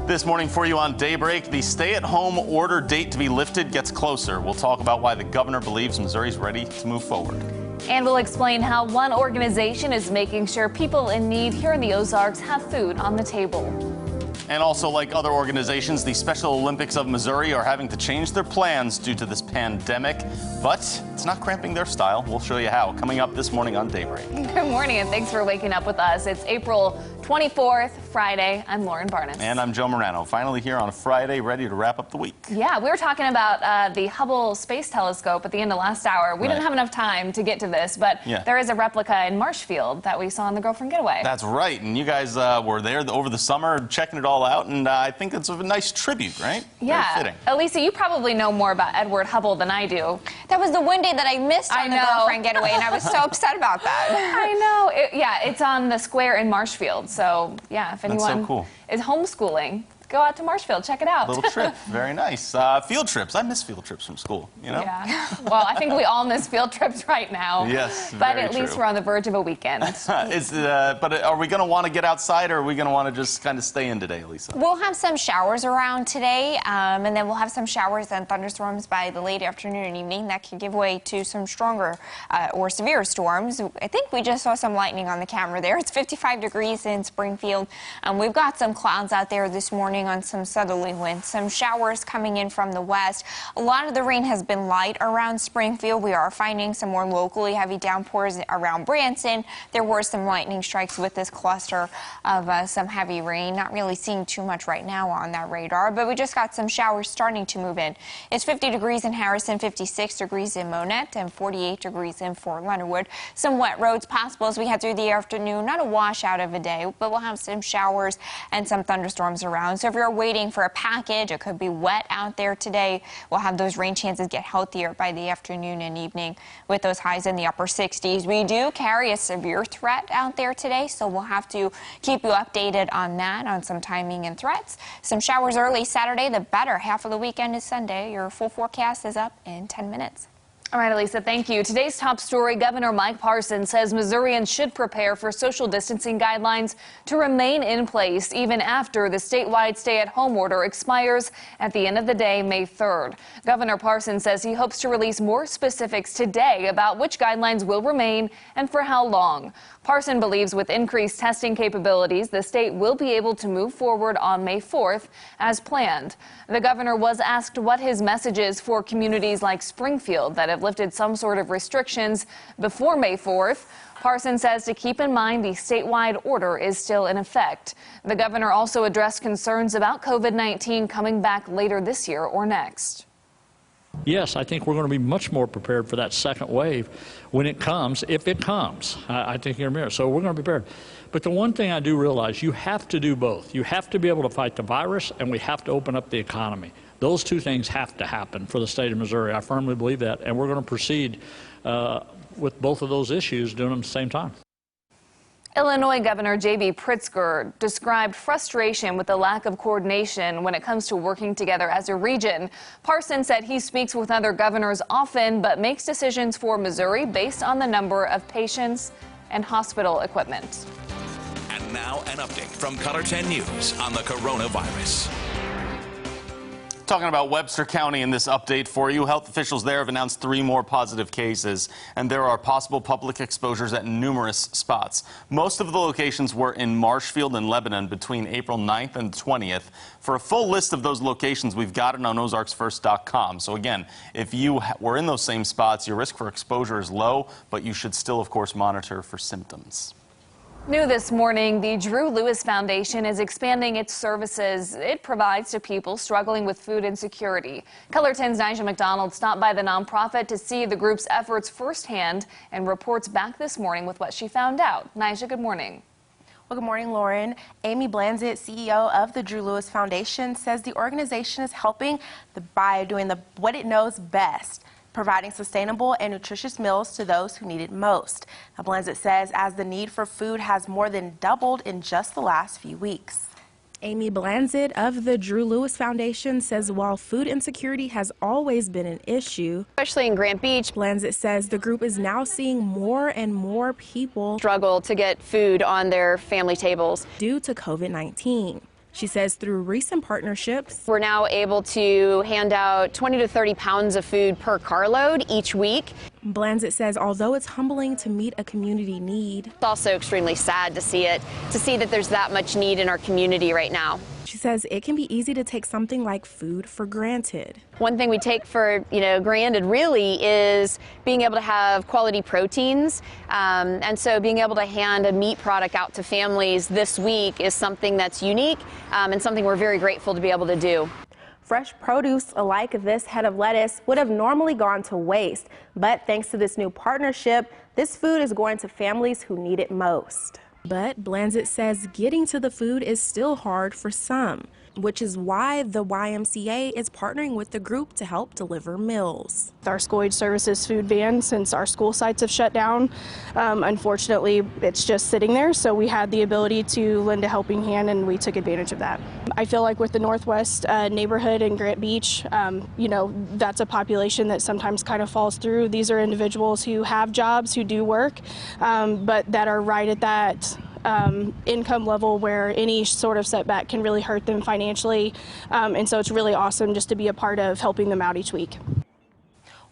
This morning for you on Daybreak, the stay-at-home order date to be lifted gets closer. We'll talk about why the governor believes Missouri's ready to move forward. And we'll explain how one organization is making sure people in need here in the Ozarks have food on the table. And also, like other organizations, the Special Olympics of Missouri are having to change their plans due to this pandemic, but it's not cramping their style. We'll show you how, coming up this morning on Daybreak. Good morning, and thanks for waking up with us. It's April 24th, Friday. I'm Lauren Barnes. And I'm Joe Morano, finally here on a Friday, ready to wrap up the week. Yeah, we were talking about the Hubble Space Telescope at the end of last hour. We didn't have enough time to get to this, but there is a replica in Marshfield that we saw in the Girlfriend Getaway. That's right, and you guys were there over the summer checking it all out, and I think it's a nice tribute, right? Yeah. Very fitting. Elisa, you probably know more about Edward Hubble than I do. That was the one day that I missed on the Girlfriend Getaway, and I was so upset about that. I know. It's on the square in Marshfield, so yeah, if anyone is homeschooling, go out to Marshfield, check it out. Little trip, very nice. Field trips, I miss field trips from school, you know? Yeah, well, I think we all miss field trips right now. Yes, but at least we're on the verge of a weekend. But are we going to want to get outside, or are we going to want to just kind of stay in today, Lisa? We'll have some showers around today, and then we'll have some showers and thunderstorms by the late afternoon and evening that could give way to some stronger or severe storms. I think we just saw some lightning on the camera there. It's 55 degrees in Springfield. We've got some clouds out there this morning on some southerly winds, some showers coming in from the west. A lot of the rain has been light around Springfield. We are finding some more locally heavy downpours around Branson. There were some lightning strikes with this cluster of some heavy rain. Not really seeing too much right now on that radar, but we just got some showers starting to move in. It's 50 degrees in Harrison, 56 degrees in Monette, and 48 degrees in Fort Leonard Wood. Some wet roads possible as we head through the afternoon. Not a washout of a day, but we'll have some showers and some thunderstorms around. So if you're waiting for a package, it could be wet out there today. We'll have those rain chances get healthier by the afternoon and evening with those highs in the upper 60s. We do carry a severe threat out there today, so we'll have to keep you updated on that, on some timing and threats. Some showers early Saturday. The better half of the weekend is Sunday. Your full forecast is up in 10 minutes. All right, Elisa, thank you. Today's top story, Governor Mike Parson says Missourians should prepare for social distancing guidelines to remain in place even after the statewide stay-at-home order expires at the end of the day, May 3rd. Governor Parson says he hopes to release more specifics today about which guidelines will remain and for how long. Parson believes with increased testing capabilities, the state will be able to move forward on May 4th as planned. The governor was asked what his message is for communities like Springfield that have lifted some sort of restrictions before May 4th. Parson says to keep in mind the statewide order is still in effect. The governor also addressed concerns about COVID-19 coming back later this year or next. Yes, I think we're going to be much more prepared for that second wave when it comes, if it comes. I think you're mirror. So we're going to be prepared. But the one thing I do realize, you have to do both. You have to be able to fight the virus, and we have to open up the economy. Those two things have to happen for the state of Missouri. I firmly believe that, and we're going to proceed with both of those issues doing them at the same time. Illinois Governor J.B. Pritzker described frustration with the lack of coordination when it comes to working together as a region. Parson said he speaks with other governors often, but makes decisions for Missouri based on the number of patients and hospital equipment. And now an update from Color 10 News on the coronavirus. Talking about Webster County in this update for you, health officials there have announced 3 more positive cases, and there are possible public exposures at numerous spots. Most of the locations were in Marshfield and Lebanon between April 9th and 20th. For a full list of those locations, we've got it on ozarksfirst.com. So again, if you were in those same spots, your risk for exposure is low, but you should still, of course, monitor for symptoms. New this morning, the Drew Lewis Foundation is expanding its services it provides to people struggling with food insecurity. Color 10's Nigel McDonald stopped by the nonprofit to see the group's efforts firsthand and reports back this morning with what she found out. Nigel, good morning. Well, good morning, Lauren. Amy Blanzett, CEO of the Drew Lewis Foundation, says the organization is helping by doing what it knows best, providing sustainable and nutritious meals to those who need it most. Now, Blanzett says as the need for food has more than doubled in just the last few weeks. Amy Blanzett of the Drew Lewis Foundation says while food insecurity has always been an issue, especially in Grant Beach, Blanzett says the group is now seeing more and more people struggle to get food on their family tables due to COVID-19. She says through recent partnerships, we're now able to hand out 20 to 30 pounds of food per carload each week. Blanzett says although it's humbling to meet a community need, It's also extremely sad to see that there's that much need in our community right now. she says it can be easy to take something like food for granted. One thing we take for granted really is being able to have quality proteins, and so being able to hand a meat product out to families this week is something that's unique and something we're very grateful to be able to do. Fresh produce like this head of lettuce would have normally gone to waste, but thanks to this new partnership, this food is going to families who need it most. But Blanzett says getting to the food is still hard for some, which is why the YMCA is partnering with the group to help deliver meals. Our school age services food van, since our school sites have shut down, unfortunately it's just sitting there, so we had the ability to lend a helping hand and we took advantage of that. I feel like with the Northwest neighborhood in Grant Beach, that's a population that sometimes kind of falls through. These are individuals who have jobs, who do work, but that are right at that income level where any sort of setback can really hurt them financially, and so it's really awesome just to be a part of helping them out each week.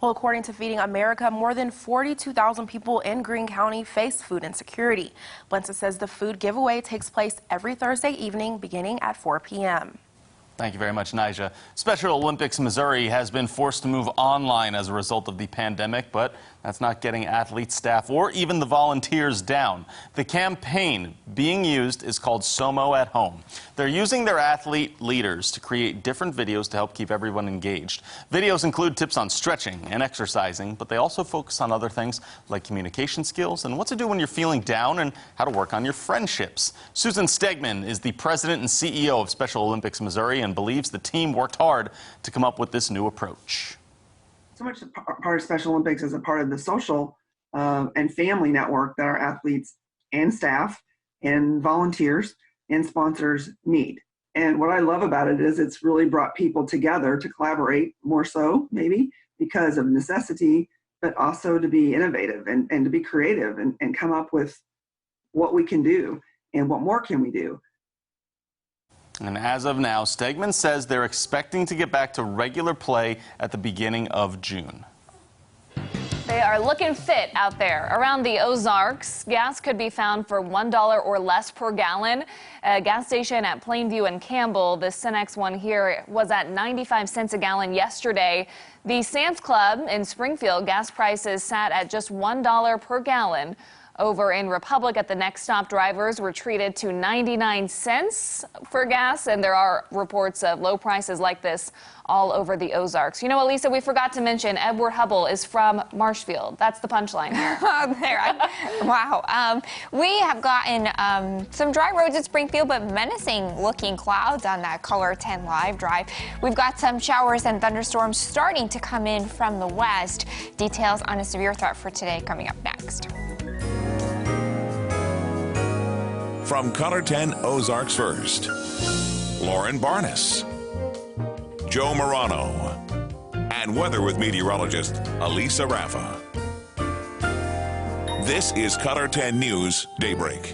Well, according to Feeding America, more than 42,000 people in Greene County face food insecurity. Blanzett says the food giveaway takes place every Thursday evening beginning at 4 p.m. Thank you very much, Nija. Special Olympics Missouri has been forced to move online as a result of the pandemic, but that's not getting athletes, staff, or even the volunteers down. The campaign being used is called SOMO at Home. They're using their athlete leaders to create different videos to help keep everyone engaged. Videos include tips on stretching and exercising, but they also focus on other things like communication skills and what to do when you're feeling down and how to work on your friendships. Susan Stegman is the president and CEO of Special Olympics Missouri and believes the team worked hard to come up with this new approach. So much part of Special Olympics is a part of the social and family network that our athletes and staff and volunteers and sponsors need. And what I love about it is it's really brought people together to collaborate more so maybe because of necessity, but also to be innovative and to be creative and come up with what we can do and what more can we do. And as of now, Stegman says they're expecting to get back to regular play at the beginning of June. They are looking fit out there. Around the Ozarks, gas could be found for $1 or less per gallon. A gas station at Plainview and Campbell, the Cenex one here, was at 95 cents a gallon yesterday. The Sam's Club in Springfield, gas prices sat at just $1 per gallon. Over in Republic at the Next Stop, drivers were treated to 99 cents for gas, and there are reports of low prices like this all over the Ozarks. You know what, Lisa, we forgot to mention Edward Hubble is from Marshfield. That's the punchline here. Wow. We have gotten some dry roads at Springfield, but menacing looking clouds on that Color 10 Live drive. We've got some showers and thunderstorms starting to come in from the west. Details on a severe threat for today coming up next. From Color 10 Ozarks First, Lauren Barnes, Joe Morano, and weather with meteorologist Elisa Raffa. This is Color 10 News Daybreak.